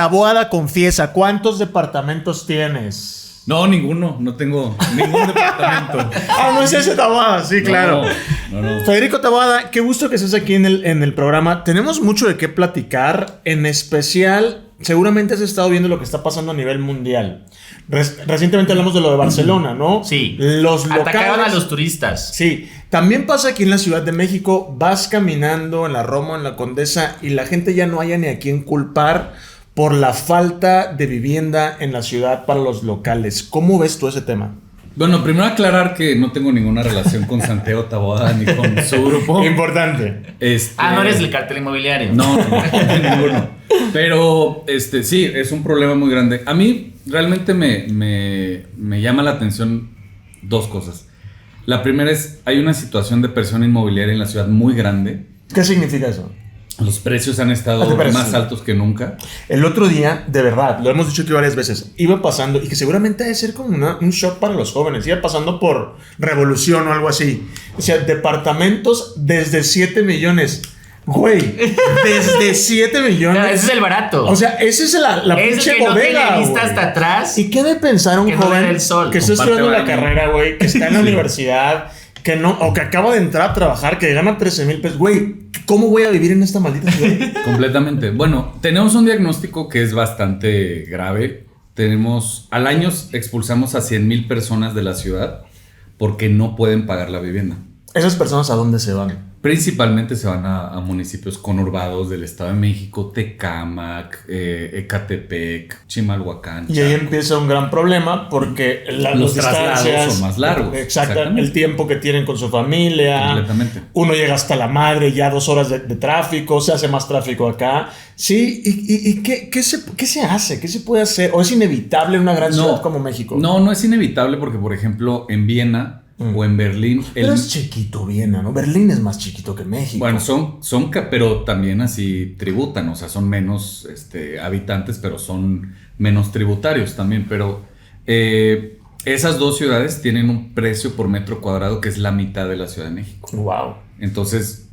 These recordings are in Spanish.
Taboada, confiesa, ¿cuántos departamentos tienes? No, ninguno. No tengo ningún departamento. No es ese Taboada, sí, claro. No. Federico Taboada, qué gusto que estés aquí en el programa. Tenemos mucho de qué platicar, en especial, seguramente has estado viendo lo que está pasando a nivel mundial. Recientemente hablamos de lo de Barcelona, ¿no? Sí. Los locales atacaron a los turistas. Sí, también pasa aquí en la Ciudad de México. Vas caminando en la Roma, en la Condesa, y la gente ya no haya ni a quién culpar por la falta de vivienda en la ciudad para los locales. ¿Cómo ves tú ese tema? Bueno, primero aclarar que no tengo ninguna relación con Santiago Taboada ni con su grupo. Importante. No eres el cartel inmobiliario. No, ninguno. Pero sí, es un problema muy grande. A mí realmente me llama la atención dos cosas. La primera es, hay una situación de presión inmobiliaria en la ciudad muy grande. ¿Qué significa eso? Los precios han estado más altos que nunca. El otro día, de verdad, lo hemos dicho aquí varias veces, iba pasando, y que seguramente debe ser como un shock para los jóvenes, iba pasando por Revolución o algo así. O sea, departamentos desde 7 millones. Güey, desde 7 millones. No, ese es el barato. O sea, esa es la pinche bodega, no tiene vista güey. Hasta atrás. ¿Y qué debe pensar un joven el sol, que está estudiando la baño. carrera, güey, que está en la universidad, que no, o que acaba de entrar a trabajar, que gana 13,000 pesos? Güey, ¿cómo voy a vivir en esta maldita ciudad? Completamente. Bueno, tenemos un diagnóstico que es bastante grave. Al año expulsamos a 100,000 personas de la ciudad porque no pueden pagar la vivienda. ¿Esas personas a dónde se van? Principalmente se van a municipios conurbados del Estado de México, Tecámac, Ecatepec, Chimalhuacán. Y ahí empieza un gran problema porque los traslados son más largos. Exacto, el tiempo que tienen con su familia. Completamente. Uno llega hasta la madre, ya 2 horas de tráfico, se hace más tráfico acá. Sí, ¿y qué se hace? ¿Qué se puede hacer? ¿O es inevitable en una gran ciudad como México? No es inevitable porque, por ejemplo, en Viena o en Berlín. Pero es chiquito Viena, ¿no? Berlín es más chiquito que México. Bueno, pero también así tributan, o sea, son menos habitantes, pero son menos tributarios también. Pero esas dos ciudades tienen un precio por metro cuadrado que es la mitad de la Ciudad de México. Wow. Entonces,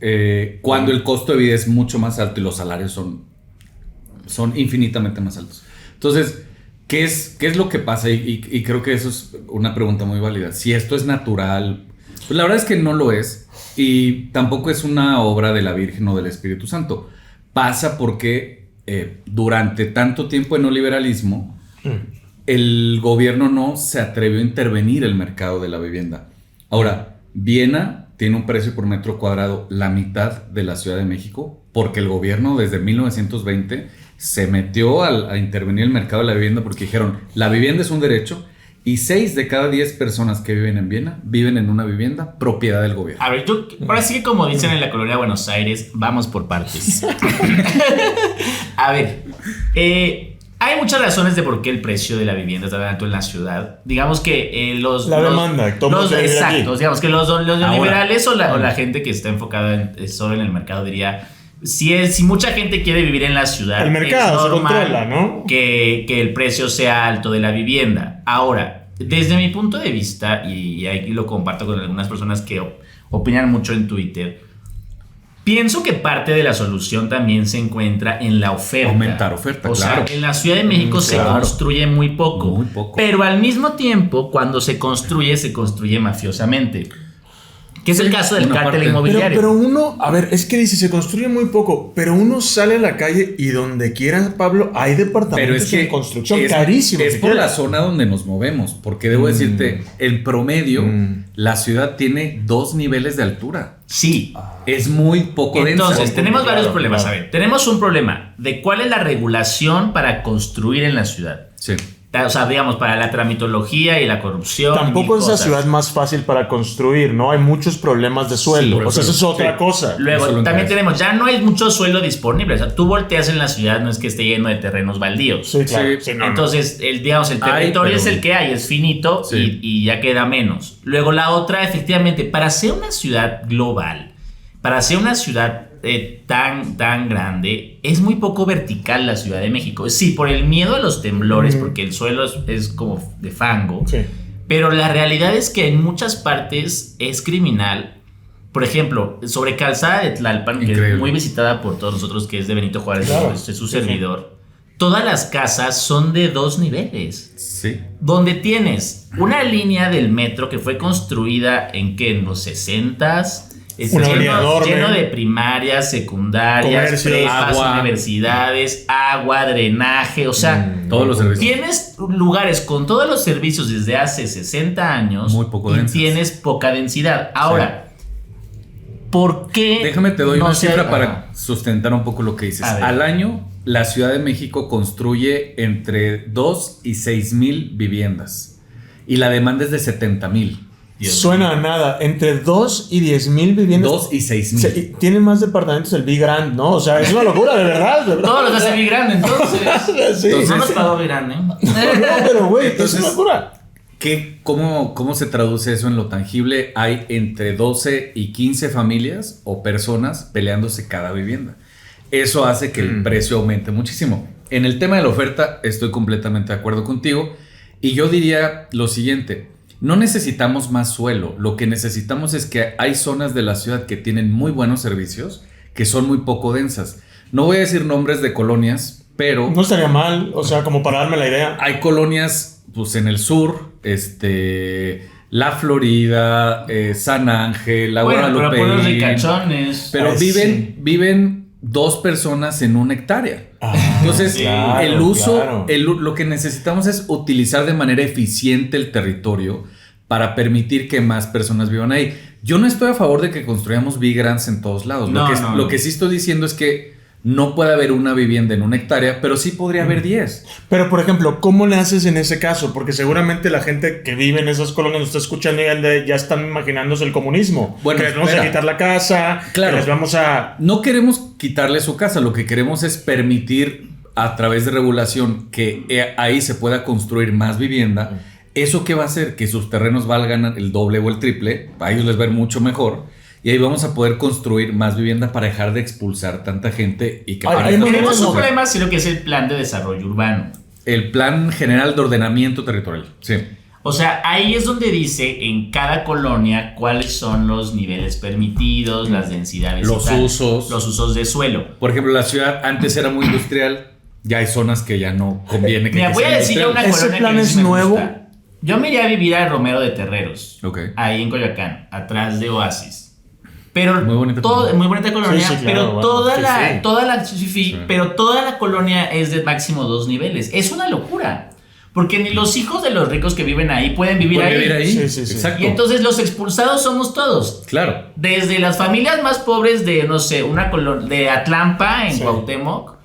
cuando el costo de vida es mucho más alto y los salarios son infinitamente más altos. Entonces, ¿qué es lo que pasa? Y creo que eso es una pregunta muy válida. Si esto es natural, pues la verdad es que no lo es. Y tampoco es una obra de la Virgen o del Espíritu Santo. Pasa porque durante tanto tiempo de neoliberalismo, el gobierno no se atrevió a intervenir el mercado de la vivienda. Ahora, Viena tiene un precio por metro cuadrado la mitad de la Ciudad de México porque el gobierno desde 1920 se metió a intervenir el mercado de la vivienda porque dijeron, la vivienda es un derecho y 6 de cada 10 personas que viven en Viena viven en una vivienda propiedad del gobierno. A ver, ahora sí que como dicen en la colonia de Buenos Aires, vamos por partes. A ver, hay muchas razones de por qué el precio de la vivienda está tan alto en la ciudad. Digamos que la demanda. Exacto, digamos que los neoliberales o la gente que está enfocada solo en el mercado diría... Si mucha gente quiere vivir en la ciudad, el mercado es normal se controla, ¿no? que el precio sea alto de la vivienda. Ahora, desde mi punto de vista, y ahí lo comparto con algunas personas que opinan mucho en Twitter, pienso que parte de la solución también se encuentra en la oferta. Aumentar oferta, claro. O sea, en la Ciudad de México se construye muy poco. Muy poco. Pero al mismo tiempo, cuando se construye mafiosamente. Que es el caso del cártel inmobiliario. Pero uno, a ver, es que dice, se construye muy poco, pero uno sale a la calle y donde quiera, Pablo, hay departamentos en construcción carísimos. Es por la zona donde nos movemos, porque debo decirte, el promedio, la ciudad tiene 2 niveles de altura. Sí. Es muy poco densa. Entonces, tenemos varios problemas. A ver, tenemos un problema de cuál es la regulación para construir en la ciudad. Sí. O sea, digamos, para la tramitología y la corrupción. Tampoco es la ciudad más fácil para construir, ¿no? Hay muchos problemas de suelo. O sea, eso es otra cosa. Luego, también tenemos, ya no hay mucho suelo disponible. O sea, tú volteas en la ciudad, no es que esté lleno de terrenos baldíos. Sí, claro. Sí, entonces, el territorio es el que hay, es finito y ya queda menos. Luego, la otra, efectivamente, para ser una ciudad global, para ser una ciudad tan grande, es muy poco vertical la Ciudad de México. Sí, por el miedo a los temblores, porque el suelo es como de fango. Sí. Pero la realidad es que en muchas partes es criminal. Por ejemplo, sobre Calzada de Tlalpan, que es muy visitada por todos nosotros, que es de Benito Juárez, claro, es su servidor. todas las casas son de 2 niveles. Sí. Donde tienes una línea del metro que fue construida en los 60s. Lleno de primarias, secundarias, prepas, universidades, agua, drenaje, o sea, todos los servicios. Tienes lugares con todos los servicios desde hace 60 años muy poco densas. Y tienes poca densidad. Ahora, ¿por qué? Déjame te doy una cifra para sustentar un poco lo que dices. Al año, la Ciudad de México construye entre 2 y 6 mil viviendas y la demanda es de 70 mil. Suena a nada. Entre 2 y 10 mil viviendas. 2 y 6 mil. Tienen más departamentos el Big Grand, ¿no? O sea, es una locura, de verdad. Todos los hace Big Grand, entonces. Sí. Entonces no nos pagó Big Grand, ¿eh? No, pero güey, es una locura. ¿Cómo se traduce eso en lo tangible? Hay entre 12 y 15 familias o personas peleándose cada vivienda. Eso hace que el precio aumente muchísimo. En el tema de la oferta, estoy completamente de acuerdo contigo. Y yo diría lo siguiente. No necesitamos más suelo, lo que necesitamos es que hay zonas de la ciudad que tienen muy buenos servicios, que son muy poco densas. No voy a decir nombres de colonias, pero... No estaría mal, o sea, como para darme la idea. Hay colonias, pues en el sur, La Florida, San Ángel, La Guadalupe. Pero pueblos ricachones. Pero viven 2 personas en 1 hectárea. Entonces, claro, el uso, claro. Lo que necesitamos es utilizar de manera eficiente el territorio para permitir que más personas vivan ahí. Yo no estoy a favor de que construyamos Big Grands en todos lados. Lo que sí estoy diciendo es que no puede haber una vivienda en 1 hectárea, pero sí podría haber 10. Pero, por ejemplo, ¿cómo le haces en ese caso? Porque seguramente la gente que vive en esas colonias nos está escuchando y ya están imaginándose el comunismo. Bueno, que les vamos a quitar la casa, claro, que les vamos a... No queremos quitarle su casa, lo que queremos es permitir a través de regulación que ahí se pueda construir más vivienda. ¿Eso qué va a hacer? Que sus terrenos valgan el doble o el triple, a ellos les va a ir mucho mejor. Y ahí vamos a poder construir más vivienda para dejar de expulsar tanta gente y que tenemos un problema, sino que es el plan de desarrollo urbano. El plan general de ordenamiento territorial. Sí. O sea, ahí es donde dice en cada colonia cuáles son los niveles permitidos, las densidades, los usos de suelo. Por ejemplo, la ciudad antes era muy industrial, ya hay zonas que ya no conviene que Mira, voy a decir una colonia. ¿Ese plan es nuevo? Gusta. Yo me iría a vivir a Romero de Terreros, ahí en Coyoacán, atrás de Oasis. Pero muy bonita colonia, sí, pero claro, pero toda la colonia es de máximo 2 niveles. Es una locura. Porque ni los hijos de los ricos que viven ahí pueden vivir ahí. Sí. Exacto. Y entonces los expulsados somos todos. Claro. Desde las familias más pobres de, no sé, de Atlampa en Cuauhtémoc,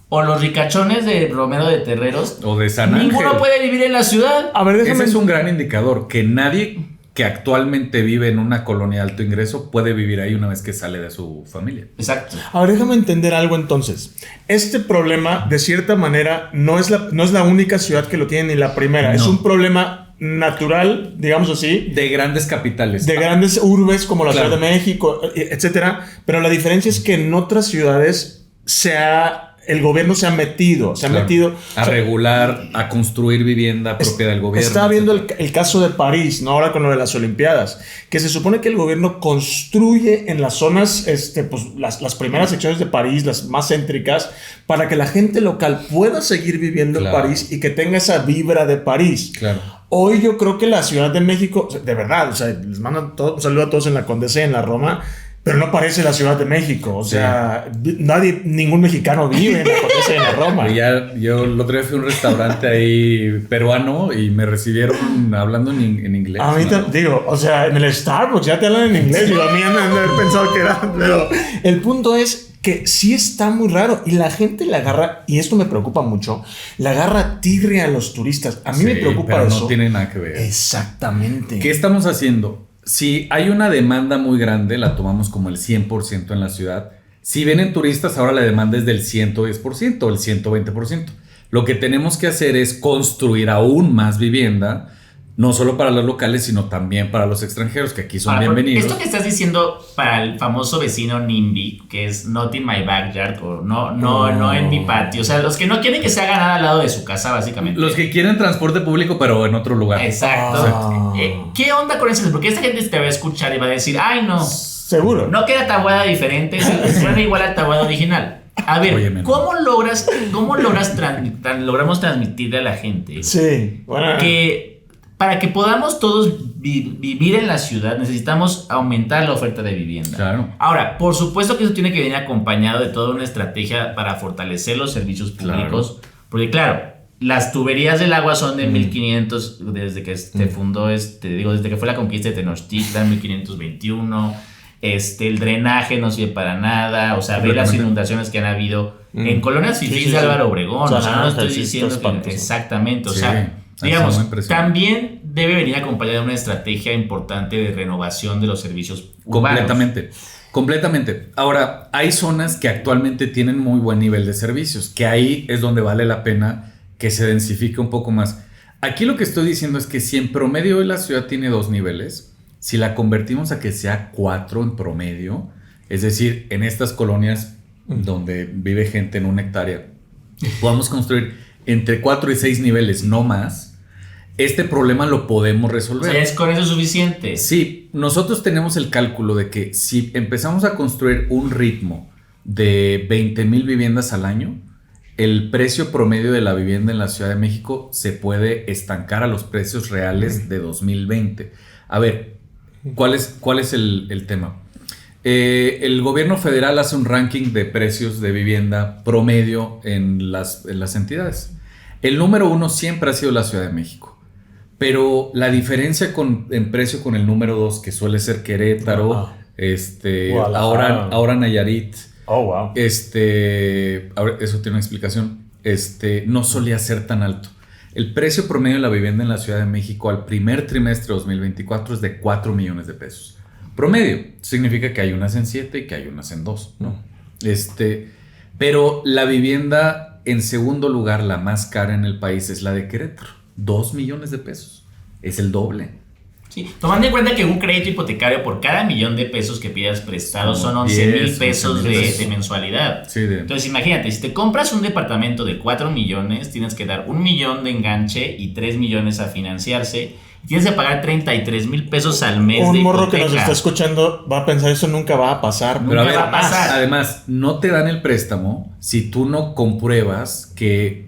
o los ricachones de Romero de Terreros, o de San Ángel. Ninguno puede vivir en la ciudad. A ver, déjame... Ese es un gran indicador, que nadie que actualmente vive en una colonia de alto ingreso puede vivir ahí una vez que sale de su familia. Exacto. Ahora déjame entender algo entonces. Este problema, de cierta manera, no es la única ciudad que lo tiene ni la primera. No. Es un problema natural, digamos así. De grandes capitales. De grandes urbes como la Ciudad de México, etcétera. Pero la diferencia es que en otras ciudades el gobierno se ha metido a regular, a construir vivienda propia del gobierno. Estaba viendo el caso de París, ¿no? Ahora con lo de las Olimpiadas, que se supone que el gobierno construye en las zonas, pues las primeras secciones de París, las más céntricas, para que la gente local pueda seguir viviendo en París y que tenga esa vibra de París. Claro. Hoy yo creo que la Ciudad de México, de verdad, o sea, les mando un saludo a todos en la Condesa y en la Roma, pero no parece la Ciudad de México. O sea, ningún mexicano vive en la Condesa y en la Roma. Yo el otro día fui a un restaurante ahí peruano y me recibieron hablando en inglés. A mí digo, o sea, en el Starbucks ya te hablan en inglés. Yo a mí me haber pensado que era. Pero el punto es que sí está muy raro y la gente le agarra, y esto me preocupa mucho, le agarra tigre a los turistas. A mí me preocupa pero eso. No tiene nada que ver. Exactamente. ¿Qué estamos haciendo? Si hay una demanda muy grande, la tomamos como el 100% en la ciudad. Si vienen turistas, ahora la demanda es del 110% o el 120%. Lo que tenemos que hacer es construir aún más vivienda, no solo para los locales, sino también para los extranjeros, que aquí son bienvenidos. Esto que estás diciendo para el famoso vecino NIMBY, que es not in my backyard, o no en mi patio. O sea, los que no quieren que se haga nada al lado de su casa, básicamente. Los que quieren transporte público, pero en otro lugar. Exacto. ¿Qué onda con eso? Porque esta gente te va a escuchar y va a decir, ay, no. Seguro. No queda tabuada diferente, suena igual a tabuada original. A ver, logramos transmitirle a la gente? Sí, bueno. Que para que podamos todos vivir en la ciudad necesitamos aumentar la oferta de vivienda. Claro. Ahora, por supuesto que eso tiene que venir acompañado de toda una estrategia para fortalecer los servicios públicos. Claro. Porque claro, las tuberías del agua son de 1500, desde que se fundó, desde que fue la conquista de Tenochtitlan, 1521. El drenaje no sirve para nada. O sea, ve las inundaciones que han habido en colonias fifís de Álvaro Obregón. O sea, no estoy diciendo que exactamente. O sea, digamos, también debe venir acompañada de una estrategia importante de renovación de los servicios urbanos. Completamente. Ahora, hay zonas que actualmente tienen muy buen nivel de servicios, que ahí es donde vale la pena que se densifique un poco más. Aquí lo que estoy diciendo es que si en promedio hoy la ciudad tiene 2 niveles, si la convertimos a que sea 4 en promedio, es decir, en estas colonias donde vive gente en 1 hectárea, podamos construir entre 4 y 6 niveles, no más. Este problema lo podemos resolver. O sea, ¿es con eso suficiente? Sí, nosotros tenemos el cálculo de que si empezamos a construir un ritmo de 20,000 viviendas al año, el precio promedio de la vivienda en la Ciudad de México se puede estancar a los precios reales de 2020. A ver, ¿cuál es el tema? El gobierno federal hace un ranking de precios de vivienda promedio en las entidades. El número 1 siempre ha sido la Ciudad de México. Pero la diferencia en precio con el número 2, que suele ser Querétaro, ahora Nayarit. Oh, wow. Ahora, eso tiene una explicación. No solía ser tan alto. El precio promedio de la vivienda en la Ciudad de México al primer trimestre de 2024 es de 4 millones de pesos. Promedio. Significa que hay unas en 7 y que hay unas en 2, ¿no? Pero la vivienda en segundo lugar, la más cara en el país, es la de Querétaro. 2 millones de pesos. Es el doble. Sí, tomando en cuenta que un crédito hipotecario por cada $1,000,000 de pesos que pidas prestado son 11,000 pesos de mensualidad. Sí, Entonces imagínate, si te compras un departamento de 4 millones, tienes que dar 1 millón de enganche y 3 millones a financiarse. Tienes que pagar 33,000 pesos al mes de hipoteca. Un morro que nos está escuchando va a pensar eso nunca va a pasar. Nunca va a pasar. Además, no te dan el préstamo si tú no compruebas que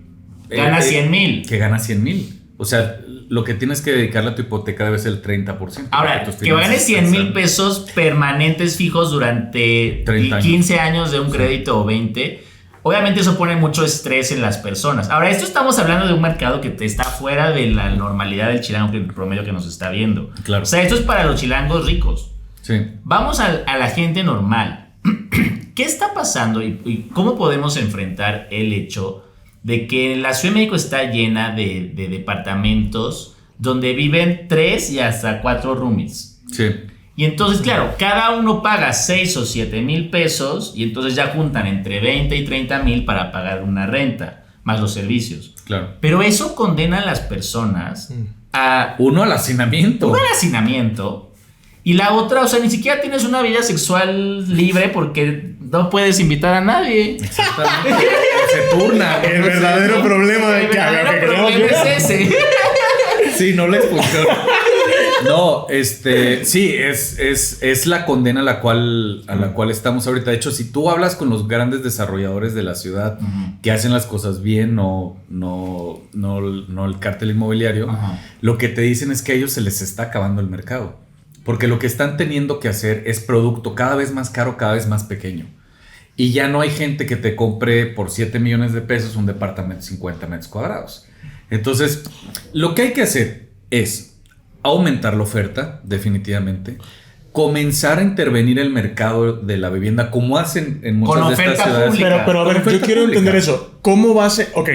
gana 100,000. Que gana 100,000. O sea, lo que tienes que dedicarle a tu hipoteca debe ser el 30%. Ahora, que ganes 100,000 pesos permanentes fijos durante 15 años de un crédito o 20, obviamente eso pone mucho estrés en las personas. Ahora, esto estamos hablando de un mercado que está fuera de la normalidad del chilango promedio que nos está viendo. Claro. O sea, esto es para los chilangos ricos. Sí. Vamos a la gente normal. ¿Qué está pasando y cómo podemos enfrentar el hecho de que la Ciudad de México está llena de departamentos donde viven 3 y hasta 4 roomies? Sí. Y entonces, claro, cada uno paga 6 o 7 mil pesos y entonces ya juntan entre 20 y 30 mil para pagar una renta, más los servicios. Claro. Pero eso condena a las personas a... Uno al hacinamiento. Y la otra, o sea, ni siquiera tienes una vida sexual libre porque no puedes invitar a nadie. Exactamente. Se turna. El verdadero problema de que es ese. Sí, no les funciona. No, sí, es la condena a la cual estamos ahorita. De hecho, si tú hablas con los grandes desarrolladores de la ciudad que hacen las cosas bien, no el cártel inmobiliario, lo que te dicen es que a ellos se les está acabando el mercado. Porque lo que están teniendo que hacer es producto cada vez más caro, cada vez más pequeño. Y ya no hay gente que te compre por 7 millones de pesos un departamento de 50 metros cuadrados. Entonces, lo que hay que hacer es aumentar la oferta, definitivamente. Comenzar a intervenir el mercado de la vivienda, como hacen en muchas de estas ciudades. Pero a ver, yo quiero entender eso. ¿Cómo va a ser? Ok.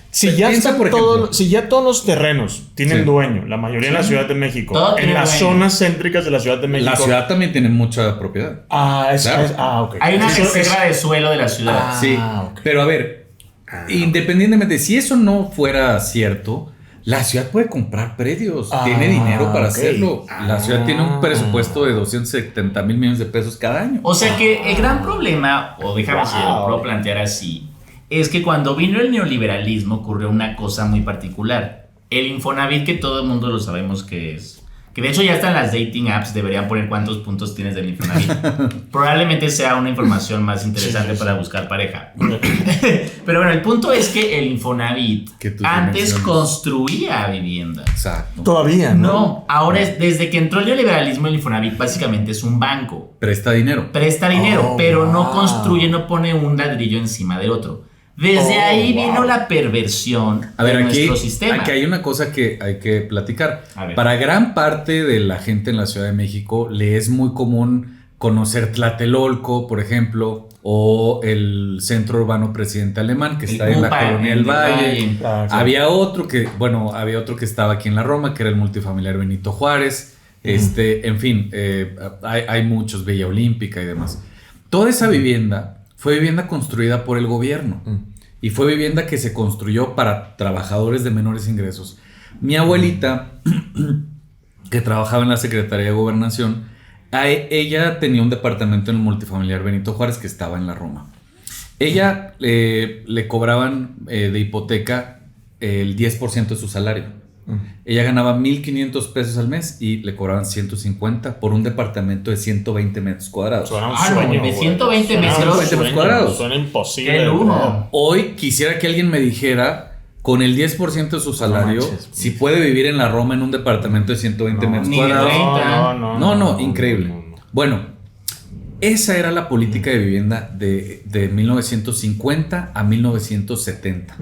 Si ya todos los terrenos tienen dueño, la mayoría en la Ciudad de México, en las zonas céntricas de la Ciudad de México. La ciudad también tiene mucha propiedad. Ok. Hay una reserva de suelo de la ciudad. Sí, okay. Pero a ver, independientemente, si eso no fuera cierto, la ciudad puede comprar predios, tiene dinero para hacerlo. La ciudad tiene un presupuesto de 270,000 millones de pesos cada año. O sea que el gran problema, o déjame si lo puedo plantear así, es que cuando vino el neoliberalismo ocurrió una cosa muy particular. El Infonavit, que todo el mundo lo sabemos que que de hecho ya están las dating apps, deberían poner cuántos puntos tienes del Infonavit. Probablemente sea una información más interesante para buscar pareja. Pero bueno, el punto es que el Infonavit antes construía vivienda. Exacto. Todavía, ¿no? No, ahora desde que entró el neoliberalismo, el Infonavit básicamente es un banco. Presta dinero, Pero no construye, no pone un ladrillo encima del otro. Desde ahí vino la perversión de nuestro sistema. Aquí hay una cosa que hay que platicar. Para gran parte de la gente en la Ciudad de México le es muy común conocer Tlatelolco, por ejemplo, o el Centro Urbano Presidente Alemán, que está en la Colonia del Valle. Había otro que estaba aquí en la Roma, que era el multifamiliar Benito Juárez. En fin, hay muchos, Villa Olímpica y demás. Toda esa vivienda fue vivienda construida por el gobierno y fue vivienda que se construyó para trabajadores de menores ingresos. Mi abuelita, que trabajaba en la Secretaría de Gobernación, ella tenía un departamento en el multifamiliar Benito Juárez que estaba en la Roma. Ella le cobraban de hipoteca el 10% de su salario. Ella ganaba 1,500 pesos al mes y le cobraban 150 por un departamento de 120 metros cuadrados. De 120 metros cuadrados. Suena imposible. Hoy quisiera que alguien me dijera, con el 10% de su salario, si puede vivir en la Roma en un departamento de 120 metros cuadrados. No, increíble. Bueno, esa era la política de vivienda de 1950 a 1970.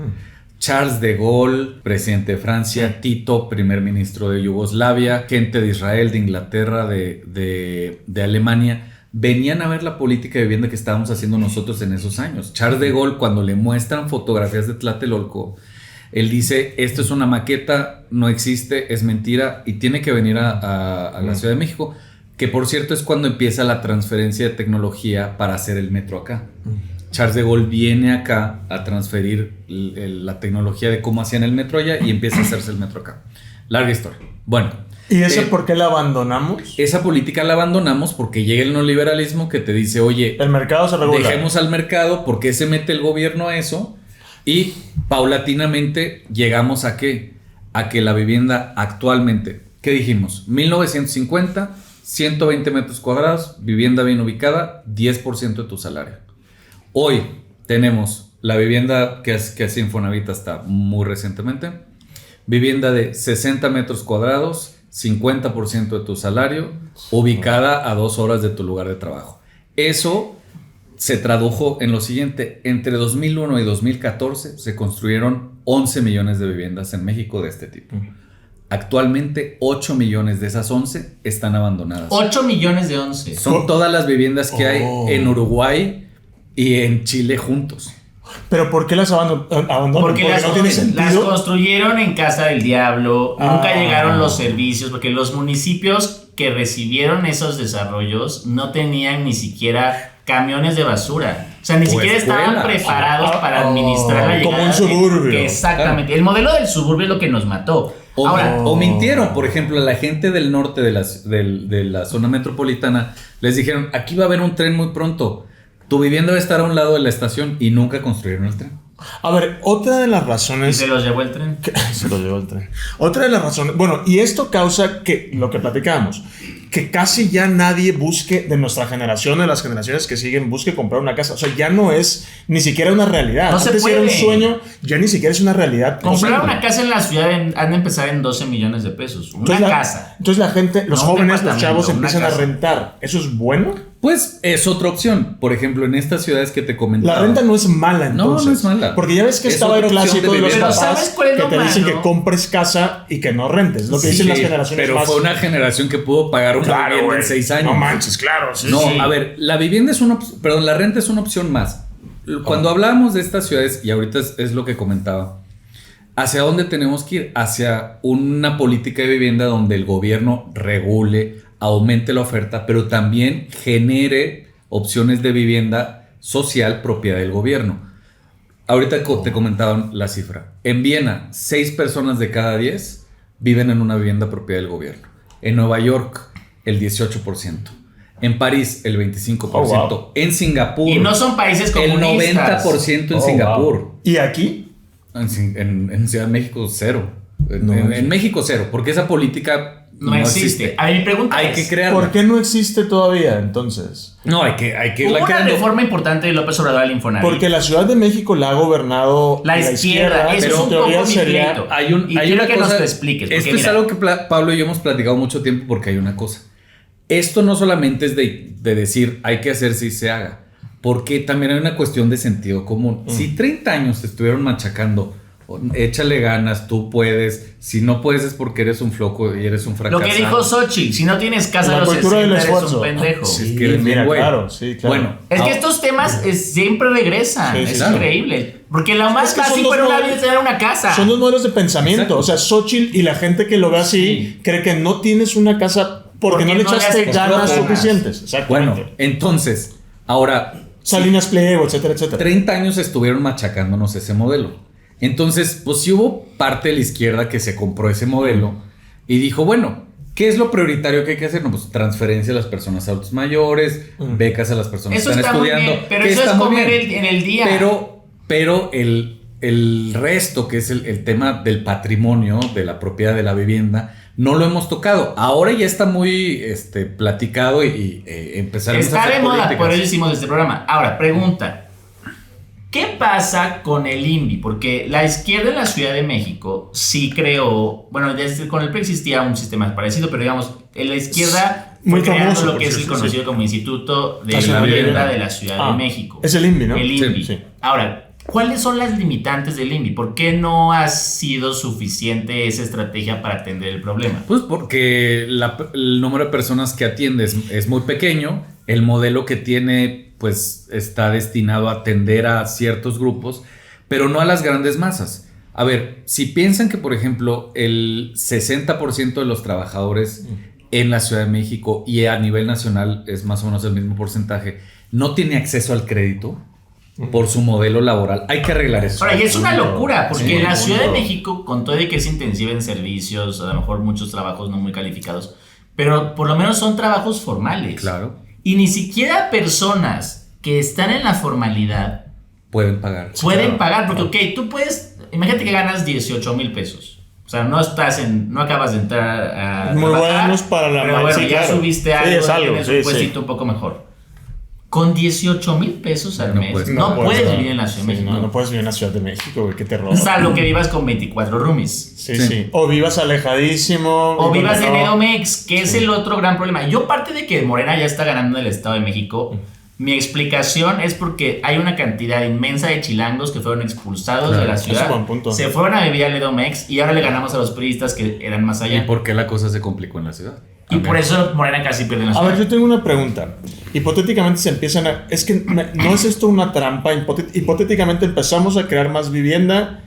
Charles de Gaulle, presidente de Francia, Tito, primer ministro de Yugoslavia, gente de Israel, de Inglaterra, de Alemania, venían a ver la política de vivienda que estábamos haciendo nosotros en esos años. Charles de Gaulle, cuando le muestran fotografías de Tlatelolco, él dice, esto es una maqueta, no existe, es mentira y tiene que venir a la Ciudad de México, que por cierto es cuando empieza la transferencia de tecnología para hacer el metro acá. Charles de Gaulle viene acá a transferir la tecnología de cómo hacían el metro allá y empieza a hacerse el metro acá. Larga historia. Bueno. ¿Y eso por qué la abandonamos? Esa política la abandonamos porque llega el neoliberalismo que te dice, oye, el mercado se regula. Dejemos al mercado, ¿por qué se mete el gobierno a eso? Y paulatinamente llegamos a ¿qué? A que la vivienda actualmente, ¿qué dijimos? 1950, 120 metros cuadrados, vivienda bien ubicada, 10% de tu salario. Hoy tenemos la vivienda que hace Infonavit hasta muy recientemente. Vivienda de 60 metros cuadrados, 50% de tu salario, ubicada a 2 horas de tu lugar de trabajo. Eso se tradujo en lo siguiente. Entre 2001 y 2014 se construyeron 11 millones de viviendas en México de este tipo. Actualmente 8 millones de esas 11 están abandonadas. 8 millones de 11. Son todas las viviendas que hay en Uruguay y en Chile juntos. ¿Pero por qué las abandonan? Porque no tiene sentido. Las construyeron en casa del diablo. Nunca llegaron los servicios. Porque los municipios que recibieron esos desarrollos no tenían ni siquiera camiones de basura. O sea, ni siquiera estaban preparados para administrar la llegada. Como un suburbio. Exactamente. Claro. El modelo del suburbio es lo que nos mató. O mintieron, por ejemplo, a la gente del norte de la zona metropolitana. Les dijeron, aquí va a haber un tren muy pronto. Tu vivienda va a estar a un lado de la estación y nunca construyeron el tren. A ver, otra de las razones... ¿Y se los llevó el tren? Se los llevó el tren. Otra de las razones... Bueno, y esto causa que, lo que platicábamos, que casi ya nadie busque, de nuestra generación, de las generaciones que siguen, busque comprar una casa. O sea, ya no es ni siquiera una realidad. No se Antes puede. Era un sueño, ya ni siquiera es una realidad. Comprar una casa en la ciudad han de empezar en 12 millones de pesos. Una casa. Entonces la gente, los jóvenes, los chavos empiezan a rentar. ¿Eso es bueno? Pues es otra opción. Por ejemplo, en estas ciudades que te comentaba. La renta no es mala, entonces. No es mala. Porque ya ves que estaba el clásico de los papás que te dicen que compres casa y que no rentes. Lo que dicen las generaciones pero más. fue una generación que pudo pagar una vivienda en 6 años. No manches, claro. Sí, a ver, la vivienda es la renta es una opción más. Cuando hablábamos de estas ciudades, y ahorita es lo que comentaba, ¿hacia dónde tenemos que ir? Hacia una política de vivienda donde el gobierno regule, aumente la oferta, pero también genere opciones de vivienda social propiedad del gobierno. Ahorita te comentaban la cifra. En Viena, 6 personas de cada 10 viven en una vivienda propiedad del gobierno. En Nueva York, el 18%. En París, el 25%. Wow. En Singapur. Y no son países comunistas. El 90% en Singapur. Wow. ¿Y aquí? En Ciudad de México, 0. En México, 0. Porque esa política No existe. A ver, mi pregunta hay es, que crearla. ¿Por qué no existe todavía entonces? No, hay que hubo irla una creando. reforma importante de López Obrador al Infonavit. Porque la Ciudad de México la ha gobernado La izquierda, eso pero es un en teoría poco mi sería... pleito. Hay Y quiero una que cosa, nos lo expliques, porque Esto es mira. algo que Pablo y yo hemos platicado mucho tiempo porque hay una cosa. Esto no solamente es de decir hay que hacer si se haga, porque también hay una cuestión de sentido común. Si 30 años te estuvieron machacando, échale ganas, tú puedes. Si no puedes es porque eres un flojo y eres un fracasado. Lo que dijo Xochitl, si no tienes casa La a los cultura 60 del eres esfuerzo. un pendejo. Sí. Sí, que eres mira, bien güey. claro, sí, claro. Bueno, Es que estos temas siempre regresan, Sí, sí, es claro. increíble. Porque lo más Es que son fácil dos para una modelos- vida es tener una casa. Son dos modelos de pensamiento. Exacto. O sea, Xochitl y la gente que lo ve así Sí. cree que no tienes una casa porque no le no le echaste has ganas echado suficientes. Exactamente. bueno, entonces, ahora, Salinas Pliego, etcétera, etcétera. 30 años estuvieron machacándonos ese modelo. Entonces, pues sí hubo parte de la izquierda que se compró ese modelo y dijo, bueno, ¿qué es lo prioritario que hay que hacer? No, pues transferencia a las personas adultos mayores, becas a las personas Eso que están está muy estudiando. bien, pero que eso es está muy comer bien. en el día. Pero el resto, que es el tema del patrimonio, de la propiedad de la vivienda, no lo hemos tocado. Ahora ya está muy platicado y empezaremos a Está hacer de moda, políticas. por eso hicimos este programa. Ahora, pregunta. ¿Qué pasa con el INVI? Porque la izquierda en la Ciudad de México sí creó, bueno, desde con el PRI existía un sistema parecido, pero digamos, en la izquierda Muy fue creando famoso, lo por que es el cierto, conocido sí. como Instituto de la Nacional de Vivienda Vivienda. de la Ciudad de México. Es el INVI, ¿no? El INVI. Sí. Ahora, ¿cuáles son las limitantes del INVI? ¿Por qué no ha sido suficiente esa estrategia para atender el problema? Pues porque el número de personas que atiendes es muy pequeño, el modelo que tiene pues está destinado a atender a ciertos grupos, pero no a las grandes masas. A ver, si piensan que por ejemplo el 60% de los trabajadores en la Ciudad de México y a nivel nacional es más o menos el mismo porcentaje, no tiene acceso al crédito por su modelo laboral, hay que arreglar eso. Ahora, y es una locura, porque Sí, en la Ciudad de mundo. México, con todo y que es intensiva en servicios, a lo mejor muchos trabajos no muy calificados, pero por lo menos son trabajos formales. Claro, Y ni siquiera personas que están en la formalidad pueden pagar. pueden claro, pagar, porque claro. ok, tú puedes, imagínate que ganas 18,000 pesos. O sea, no acabas de entrar a Muy trabajar, buenos para la pero bueno, sí, ya claro. subiste Sí, algo, es algo, tienes sí, un puestito sí. un poco mejor. Con 18,000 pesos al No mes, puedes, no puedes no. vivir en la Ciudad de Sí, México. no puedes vivir en la Ciudad de México, güey, que te roban. Salvo que vivas con 24 roomies. Sí, Sí. sí. O vivas alejadísimo. O y vivas en no- Edomex, que es el otro gran problema. Yo, parte de que Morena ya está ganando en el Estado de México, mi explicación es porque hay una cantidad inmensa de chilangos que fueron expulsados Claro, de la es ciudad. un buen punto. Se fueron a vivir al Edomex y ahora le ganamos a los priistas que eran más ¿Y allá. por qué la cosa se complicó en la ciudad? Y por eso Morena casi pierde la A ciudad. ver, yo tengo una pregunta. Hipotéticamente se empiezan a... Es que no es esto una trampa. Hipotéticamente empezamos a crear más vivienda.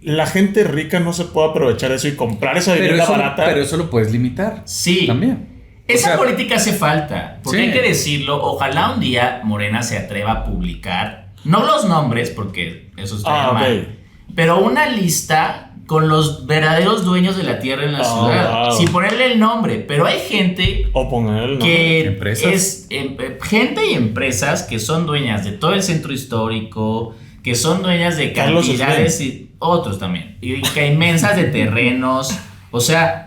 La gente rica no se puede aprovechar eso y comprar esa vivienda barata. Pero eso lo puedes limitar. Sí. También. Esa O sea, política hace falta, porque Sí. hay que decirlo. Ojalá un día Morena se atreva a publicar, no los nombres, porque eso está ok. mal, pero una lista con los verdaderos dueños de la tierra en la ciudad, wow. sin ponerle el nombre. Pero hay gente O poner el nombre. que Empresas. es gente y empresas que son dueñas de todo el centro histórico, que son dueñas de Carlos cantidades y otros también, y que inmensas de terrenos. O sea,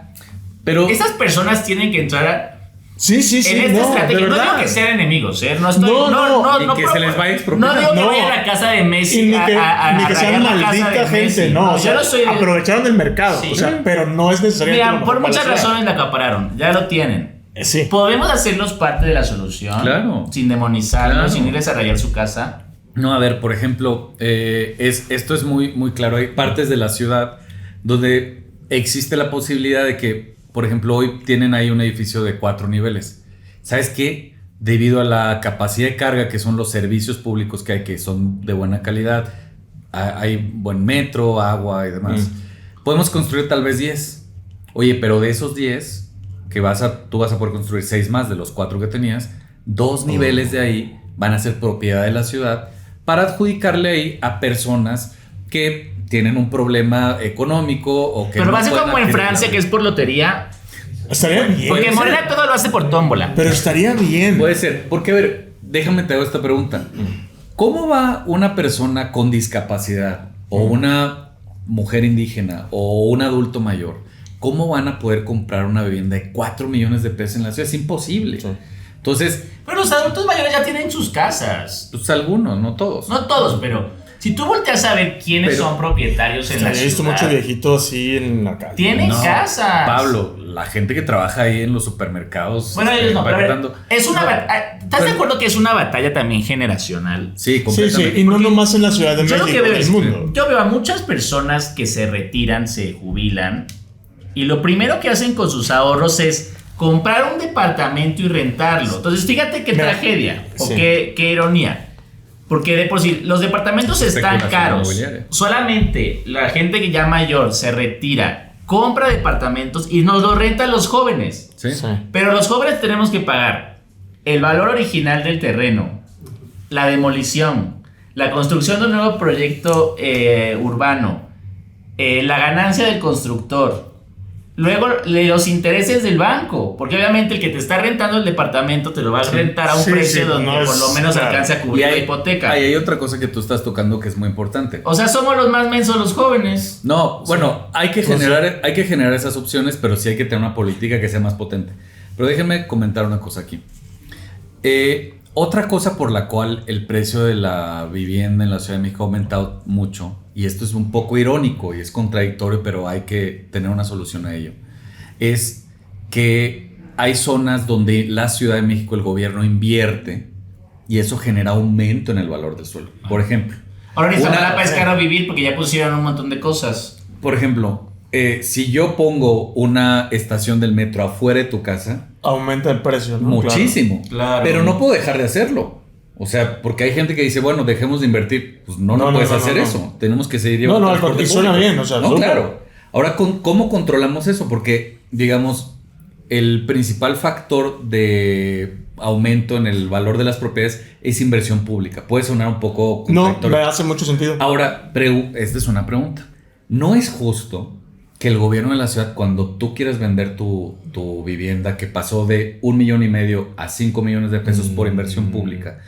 Pero esas personas tienen que entrar Sí, sí, sí. en esta No, estrategia. de No digo verdad. que sean enemigos, ¿eh? No estoy. No, y que se les vaya a expropiar. No digo que No. vayan a la casa de Messi Y ni que, a ni que sean rayar la casa maldita de gente, Messi. no. O sea, yo no soy. aprovecharon el mercado. Sí. O sea, pero no es necesario. Mira, por muchas razones la acapararon. Ya lo tienen. Sí. Podemos hacerlos parte de la solución. Claro. Sin demonizarlos, Claro. sin irles a rayar su casa. no, a ver, por ejemplo, esto es muy, muy claro. Hay partes de la ciudad donde existe la posibilidad de que, por ejemplo, hoy tienen ahí un edificio de 4 niveles. ¿Sabes qué? Debido a la capacidad de carga, que son los servicios públicos que hay, que son de buena calidad, hay buen metro, agua y demás, podemos construir tal vez 10. Oye, pero de esos 10, tú vas a poder construir 6 más de los 4 que tenías, 2 niveles de ahí van a ser propiedad de la ciudad para adjudicarle ahí a personas que tienen un problema económico o que Pero no va a ser pueden como en adquirir Francia, la- que es por lotería. Estaría bien. Porque Morena todo lo hace por tómbola. Pero estaría bien. Puede ser, porque a ver, déjame te hago esta pregunta. ¿Cómo va una persona con discapacidad o una mujer indígena o un adulto mayor ¿cómo van a poder comprar una vivienda de 4 millones de pesos en la ciudad? Es imposible. Sí. Entonces... Pero los adultos mayores ya tienen sus casas. Pues algunos, no todos. No todos, pero si tú volteas a ver quiénes son propietarios en la ciudad. He visto mucho viejito así en la calle. Tienen casas. Pablo, la gente que trabaja ahí en los supermercados. Bueno, ellos no, pero a ver, es una batalla. ¿Estás de acuerdo que es una batalla también generacional? Sí, completamente. Sí, y no nomás en la Ciudad de México, en el mundo. Yo veo a muchas personas que se retiran, se jubilan, y lo primero que hacen con sus ahorros es comprar un departamento y rentarlo. Entonces, fíjate qué tragedia, o qué ironía. Porque de por sí, los departamentos están caros. Solamente la gente que ya mayor se retira, compra departamentos y nos lo rentan los jóvenes. Sí. Pero los jóvenes tenemos que pagar el valor original del terreno, la demolición, la construcción de un nuevo proyecto urbano, la ganancia del constructor. Luego los intereses del banco, porque obviamente el que te está rentando el departamento te lo va a rentar a un precio donde por lo menos alcance a cubrir la hipoteca. Hay otra cosa que tú estás tocando que es muy importante. O sea, somos los más mensos los jóvenes. No, bueno, hay que generar esas opciones, pero sí hay que tener una política que sea más potente. Pero déjenme comentar una cosa aquí. Otra cosa por la cual el precio de la vivienda en la Ciudad de México ha aumentado mucho, y esto es un poco irónico y es contradictorio, pero hay que tener una solución a ello, es que hay zonas donde la Ciudad de México, el gobierno invierte y eso genera aumento en el valor del suelo. Por ejemplo, ahora ni Iztapalapa es caro vivir porque ya pusieron un montón de cosas. Por ejemplo, si yo pongo una estación del metro afuera de tu casa, aumenta el precio, ¿no? Muchísimo. Claro. Pero no puedo dejar de hacerlo. O sea, porque hay gente que dice, bueno, dejemos de invertir. Pues no puedes hacer eso. Tenemos que seguir llevando transporte público. Suena bien, o sea, no, claro. Ahora, ¿cómo controlamos eso? Porque, digamos, el principal factor de aumento en el valor de las propiedades es inversión pública. Puede sonar un poco contradictorio. No, me hace mucho sentido. Ahora, esta es una pregunta. ¿No es justo que el gobierno de la ciudad, cuando tú quieres vender tu vivienda, que pasó de 1,5 millones a 5 millones de pesos por inversión pública,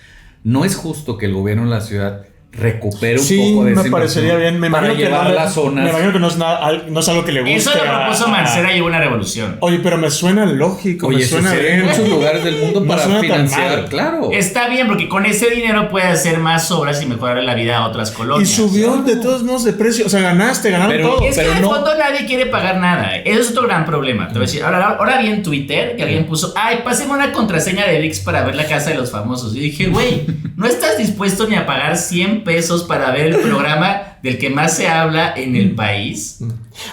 no es justo que el gobierno de la ciudad recupere un poco de esa me parecería bien. para llevar a las zonas? Me imagino que no es algo que le guste. Eso lo propuso Mancera y hubo una revolución. Oye, pero me suena lógico. Oye, me suena bien. en muchos lugares del mundo para financiar, claro. Está bien, porque con ese dinero puede hacer más obras y mejorar la vida a otras colonias. Y subió de todos modos de precio. O sea, ganaron todo. Es que en el fondo nadie quiere pagar nada. Eso es otro gran problema. Te voy a decir, ahora vi en Twitter que alguien puso, pásenme una contraseña de VIX para ver la casa de los famosos. Y dije, güey, ¿no estás dispuesto ni a pagar 100 pesos para ver el programa del que más se habla en el país?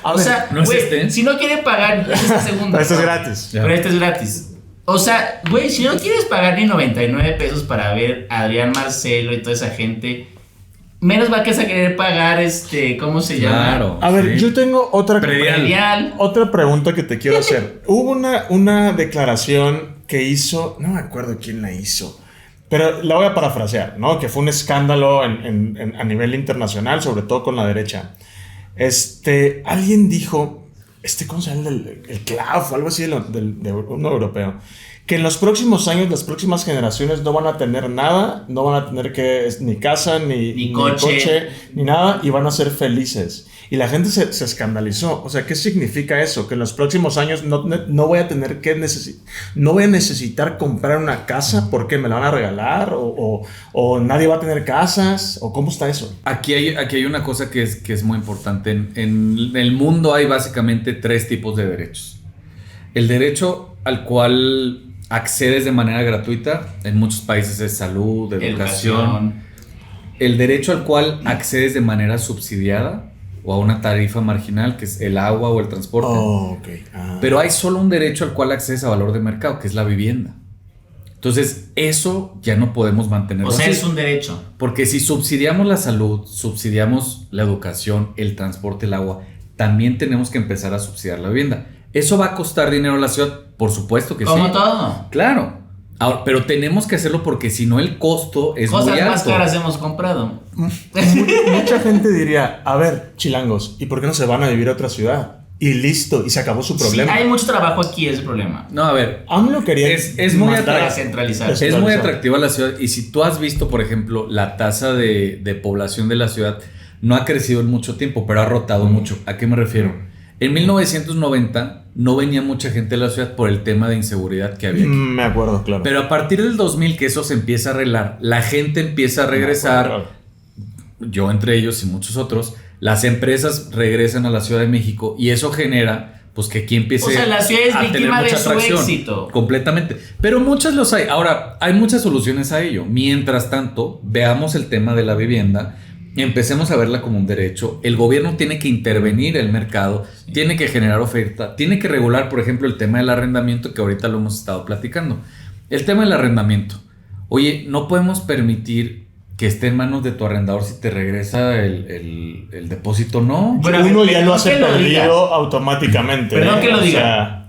A ver, ¿no es este? Si no quieren pagar, este segundo. Pero este es gratis. Pero este es gratis. O sea, güey, si no quieres pagar ni 99 pesos para ver a Adrián Marcelo y toda esa gente, menos va que a querer pagar ¿cómo se llama? A ver, yo tengo otra pregunta que te quiero hacer. Hubo una declaración que hizo, no me acuerdo quién la hizo, pero la voy a parafrasear, ¿no? Que fue un escándalo a nivel internacional, sobre todo con la derecha. Alguien dijo, ¿cómo se llama? El CLAF o algo así de uno europeo, que en los próximos años, las próximas generaciones no van a tener nada, no van a tener ni casa, ni coche, ni nada, y van a ser felices. Y la gente se escandalizó. O sea, ¿qué significa eso? Que en los próximos años no voy a tener no voy a necesitar comprar una casa porque me la van a regalar, o nadie va a tener casas, o ¿cómo está eso? Aquí hay una cosa que es muy importante. En el mundo hay básicamente 3 tipos de derechos. El derecho al cual accedes de manera gratuita, en muchos países es salud, educación. El derecho al cual accedes de manera subsidiada o a una tarifa marginal, que es el agua o el transporte. Pero hay solo un derecho al cual accedes a valor de mercado, que es la vivienda. Entonces, eso ya no podemos mantenerlo. O sea, es un derecho. Porque si subsidiamos la salud, subsidiamos la educación, el transporte, el agua, también tenemos que empezar a subsidiar la vivienda. ¿Eso va a costar dinero a la ciudad? Por supuesto que sí. Como todo. Claro. Ahora, pero tenemos que hacerlo porque si no el costo es muy alto. Cosas más caras hemos comprado. Mucha gente diría, a ver, chilangos, ¿y por qué no se van a vivir a otra ciudad? Y listo, y se acabó su problema. Sí, hay mucho trabajo aquí, es el problema. No, a ver. AMLO quería es muy centralizar. Es muy atractiva la ciudad. Y si tú has visto, por ejemplo, la tasa de población de la ciudad no ha crecido en mucho tiempo, pero ha rotado mucho. ¿A qué me refiero? En 1990 no venía mucha gente a la ciudad por el tema de inseguridad que había aquí. Me acuerdo, claro. Pero a partir del 2000 que eso se empieza a arreglar, la gente empieza a regresar, Claro. yo entre ellos y muchos otros, las empresas regresan a la Ciudad de México y eso genera pues que aquí empiece O sea, la ciudad es a tener víctima de mucha su atracción. éxito. Completamente. Pero muchas los hay. Ahora, hay muchas soluciones a ello. Mientras tanto, veamos el tema de la vivienda. Empecemos a verla como un derecho. El gobierno tiene que intervenir el mercado, tiene que generar oferta, tiene que regular, por ejemplo, el tema del arrendamiento, que ahorita lo hemos estado platicando. El tema del arrendamiento. Oye, no podemos permitir que esté en manos de tu arrendador si te regresa el depósito, no. Bueno, Uno ya perdón lo hace que lo diga. perdido automáticamente. Perdón que lo O diga. sea,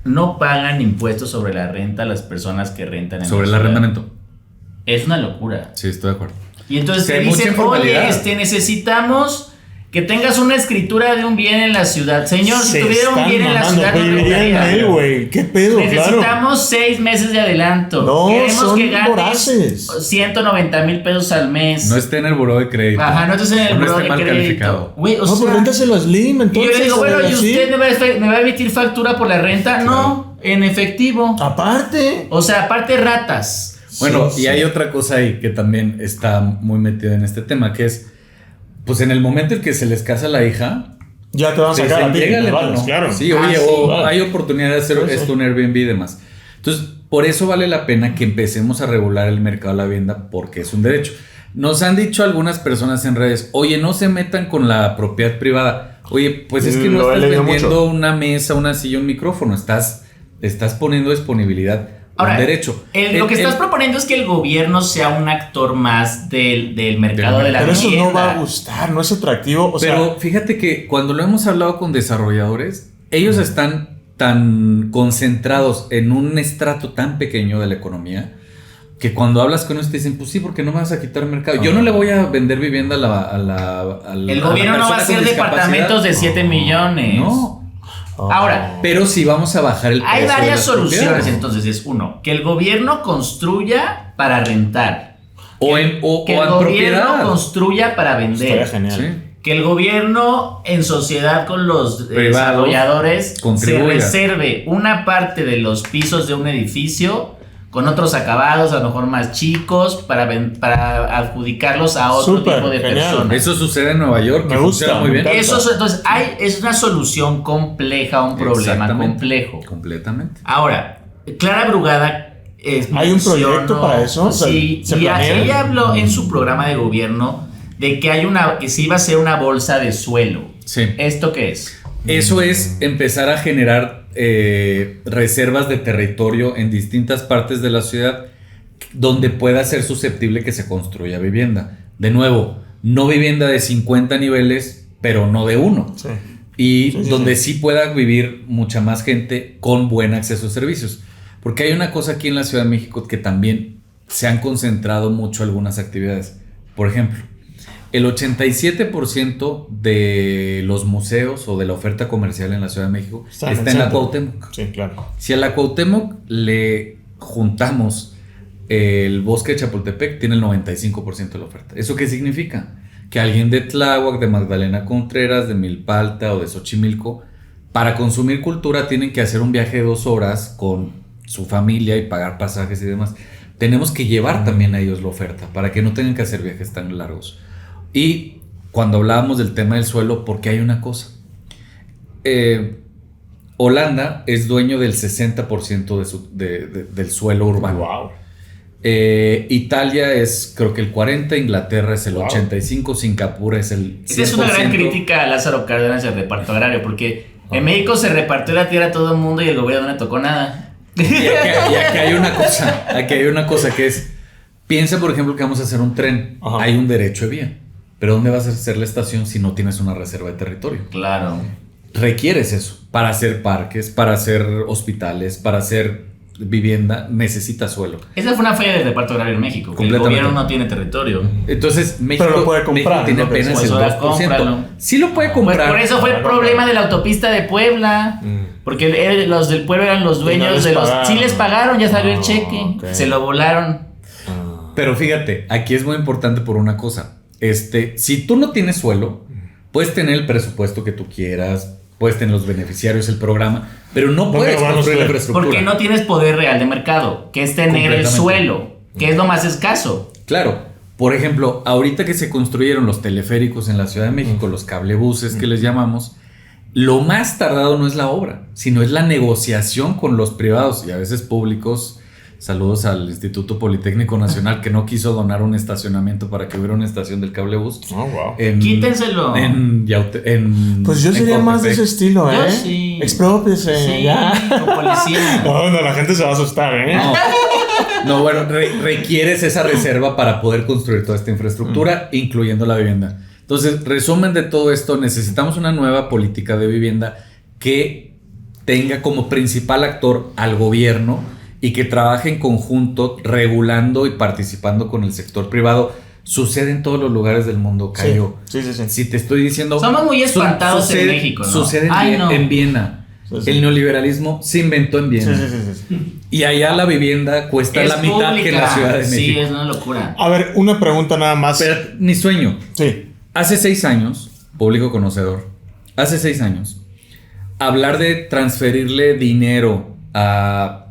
No pagan impuestos sobre la renta las personas que rentan en Sobre el la ciudad. arrendamiento. Es una locura. Sí, estoy de acuerdo. Y entonces Sí, te hay mucha dicen, informalidad. oye, necesitamos que tengas una escritura de un bien en la ciudad. Señor, si se tuviera un están bien en la mamando, ciudad, güey, no viviría en rentaría. él, güey. ¿Qué pedo? Claro. Necesitamos 6 meses de adelanto. No, Queremos son que ganes voraces. 190,000 pesos al mes. No esté en el buró de crédito. Ajá, no estás en el O no buró esté de mal crédito. calificado. Güey, o No, sea, pues réntaselo a Slim, y entonces. yo le digo, bueno, ¿y así. usted me va a emitir factura por la renta? No, en efectivo. Aparte. O sea, aparte ratas. Bueno, Sí, y sí. hay otra cosa ahí que también está muy metida en este tema, que es, pues en el momento en que se les casa la hija, Ya te van a se sacar a ti. llégale, vales, mano. claro. Sí, Ah, oye, sí, o claro. hay oportunidad de hacer Sí, sí. esto un Airbnb y demás. Entonces, por eso vale la pena que empecemos a regular el mercado de la vivienda, porque es un derecho. Nos han dicho algunas personas en redes, oye, no se metan con la propiedad privada. Oye, pues es que no Lo he estás leído vendiendo mucho. una mesa, una silla, un micrófono, estás poniendo disponibilidad. Ahora, Un derecho. Lo que estás proponiendo es que el gobierno sea un actor más del mercado de la Pero eso vivienda. no va a gustar, no es atractivo. O Pero sea, fíjate que cuando lo hemos hablado con desarrolladores, ellos están tan concentrados en un estrato tan pequeño de la economía que cuando hablas con ellos te dicen, pues sí, porque no me vas a quitar mercado. Yo no le voy a vender vivienda a la El gobierno no va a hacer departamentos de 7 millones. No, Ahora, pero sí vamos a bajar el precio hay de varias las soluciones. propiedades. Entonces, es uno, que el gobierno construya para rentar. O Que- en, o, que o el en gobierno propiedad. construya para estaría vender. genial. Sí. Que el gobierno, en sociedad con los Privados, desarrolladores, se contribuya. reserve una parte de los pisos de un edificio con otros acabados, a lo mejor más chicos, para adjudicarlos a otro Súper, tipo de genial. personas. Eso sucede en Nueva York. Me que gusta, funciona muy bien. me encanta. Entonces, es una solución compleja a un problema Exactamente. complejo. Completamente. Ahora, Clara Brugada ¿Hay un proyecto para eso? O sea, Sí, ¿se y planea? ella habló en su programa de gobierno de que se iba a hacer una bolsa de suelo. Sí. ¿Esto qué es? Eso es empezar a generar reservas de territorio en distintas partes de la ciudad donde pueda ser susceptible que se construya vivienda. De nuevo, no vivienda de 50 niveles, pero no de uno. Sí. Y Sí, sí, donde sí. sí pueda vivir mucha más gente con buen acceso a servicios. Porque hay una cosa aquí en la Ciudad de México que también se han concentrado mucho algunas actividades. Por ejemplo, el 87% de los museos o de la oferta comercial en la Ciudad de México Está está en en el la centro. Cuauhtémoc. Sí, claro. Si a la Cuauhtémoc le juntamos el bosque de Chapultepec, tiene el 95% de la oferta. ¿Eso qué significa? Que alguien de Tláhuac, de Magdalena Contreras, de Milpalta o de Xochimilco, para consumir cultura tienen que hacer un viaje de 2 horas con su familia y pagar pasajes y demás. Tenemos que llevar también a ellos la oferta para que no tengan que hacer viajes tan largos. Y cuando hablábamos del tema del suelo, porque hay una cosa. Holanda es dueño del 60% del suelo urbano. Wow. Italia es creo que el 40%, Inglaterra es el Wow. 85%, Singapur es el 100%. Esta es una gran crítica a Lázaro Cárdenas y al reparto agrario, porque en México se repartió la tierra a todo el mundo y el gobierno no le tocó nada. Y aquí hay una cosa que es, piensa por ejemplo que vamos a hacer un tren, Ajá. hay un derecho de vía, pero ¿dónde vas a hacer la estación si no tienes una reserva de territorio? Claro. Requieres eso, para hacer parques, para hacer hospitales, para hacer vivienda, necesitas suelo. Esa fue una falla del reparto agrario en México, que el Completamente. gobierno no tiene territorio. Entonces México, Pero lo puede comprar, México tiene ¿no? apenas Pues el ahora 2%. cómpralo. Sí lo puede Pues comprar. por eso fue el problema de la autopista de Puebla. Porque los del pueblo eran los dueños les de los... pagaron. Sí les pagaron, ya salió el cheque. Ok. Se lo volaron. Pero fíjate, aquí es muy importante por una cosa. Si tú no tienes suelo, puedes tener el presupuesto que tú quieras, puesta en los beneficiarios el programa, pero no puedes construir la infraestructura. Porque no tienes poder real de mercado, que es tener el suelo, que es lo más escaso. Claro, por ejemplo, ahorita que se construyeron los teleféricos en la Ciudad de México, los cablebuses que les llamamos, lo más tardado no es la obra, sino es la negociación con los privados y a veces públicos. Saludos al Instituto Politécnico Nacional que no quiso donar un estacionamiento para que hubiera una estación del cablebús. Oh, wow. Quítenselo. Pues yo sería más de ese estilo, ¿eh? Yo sí. Expropiese. Sí, ya. con policía. No, la gente se va a asustar, ¿eh? No, bueno, requieres esa reserva para poder construir toda esta infraestructura, incluyendo la vivienda. Entonces, resumen de todo esto, necesitamos una nueva política de vivienda que tenga como principal actor al gobierno y que trabaje en conjunto regulando y participando con el sector privado. Sucede en todos los lugares del mundo, Cayo. Sí. Si te estoy diciendo... Somos muy espantados en México, ¿no? Sucede en Viena. Sí. El neoliberalismo se inventó en Viena. Sí. Y allá la vivienda cuesta la mitad pública, que en la Ciudad de México. Sí, es una locura. A ver, una pregunta nada más. Pero mi sueño. Sí. Hace 6 años, público conocedor, hace 6 años, hablar de transferirle dinero a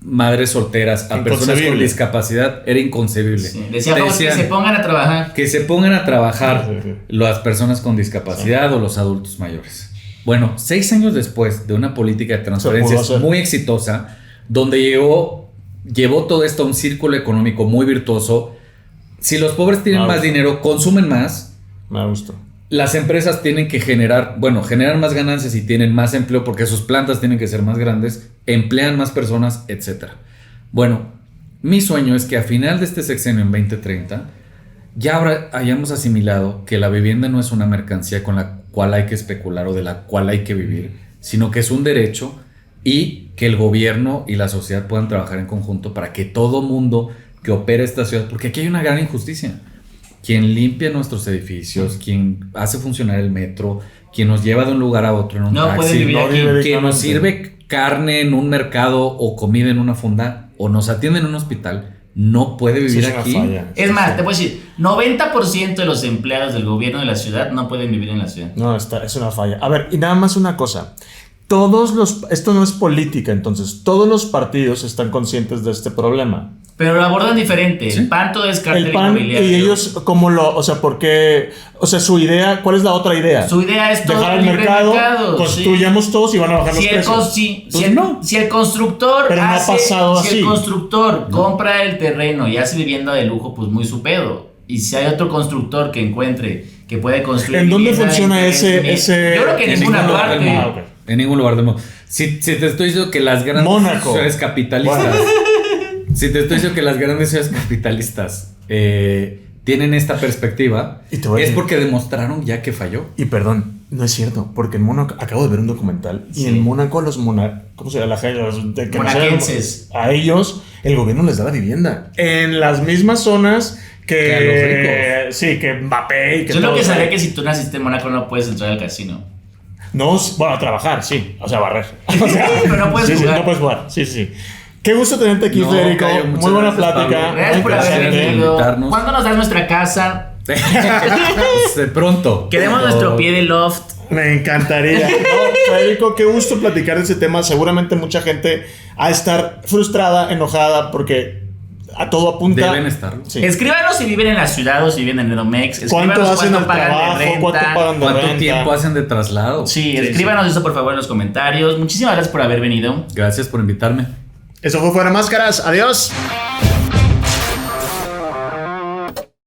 madres solteras, a personas con discapacidad, era inconcebible. Sí. Decían que se pongan a trabajar. Que se pongan a trabajar las personas con discapacidad o los adultos mayores. Bueno, 6 años después de una política de transferencias muy exitosa, donde llevó todo esto a un círculo económico muy virtuoso. Si los pobres tienen más dinero, consumen más. Me gusta. Las empresas tienen que generar más ganancias y tienen más empleo porque sus plantas tienen que ser más grandes, emplean más personas, etc. Bueno, mi sueño es que a final de este sexenio en 2030 ya hayamos asimilado que la vivienda no es una mercancía con la cual hay que especular o de la cual hay que vivir, sino que es un derecho y que el gobierno y la sociedad puedan trabajar en conjunto para que todo mundo que opera esta ciudad, porque aquí hay una gran injusticia. Quien limpia nuestros edificios, quien hace funcionar el metro, quien nos lleva de un lugar a otro en un taxi, quien nos sirve carne en un mercado o comida en una fonda o nos atiende en un hospital, no puede vivir aquí. Es más, te puedo decir, 90% de los empleados del gobierno de la ciudad no pueden vivir en la ciudad. No, es una falla. A ver, y nada más una cosa. Esto no es política, entonces todos los partidos están conscientes de este problema. Pero lo abordan diferente. ¿Sí? El PAN todo es cártel inmobiliario. Y ellos, ¿por qué? O sea, su idea, ¿cuál es la otra idea? Su idea es todo dejar el mercado, construyamos todos y van a bajar los precios. Si el constructor pero no ha pasado así. Si el constructor compra el terreno y hace vivienda de lujo, pues muy su pedo. Y si hay otro constructor que encuentre que puede construir. ¿En dónde funciona ese? Yo creo que en ninguna parte. En ningún lugar del mundo. Si te estoy diciendo que las grandes ciudades capitalistas. Si te estoy diciendo que las grandes ciudades capitalistas tienen esta perspectiva, es porque demostraron ya que falló. Y perdón, no es cierto, porque en Mónaco, acabo de ver un documental, y en Mónaco ¿cómo se llama la gente? Monaquenses. A ellos, el gobierno les da la vivienda. En las mismas zonas que a los ricos. Sí, que Mbappé y que yo lo que sabía que si tú naciste en Mónaco no puedes entrar al casino. No, bueno, a trabajar, sí. O sea, barrer. O sea, pero no puedes jugar. Sí, no puedes jugar. Sí. Qué gusto tenerte aquí, Federico. Muy buena plática. Gracias por haber venido. ¿Cuándo nos das nuestra casa? De pronto. Queremos nuestro pie de loft. Me encantaría. Federico, qué gusto platicar de ese tema. Seguramente mucha gente ha de estar frustrada, enojada, porque a todo apunta. Deben estarlo. Sí. Escríbanos si viven en la ciudad o si viven en Edomex. ¿Cuánto hacen de trabajo? ¿Cuánto tiempo hacen de traslado? Sí, escríbanos eso por favor en los comentarios. Muchísimas gracias por haber venido. Gracias por invitarme. Eso fue Fuera Máscaras. Adiós.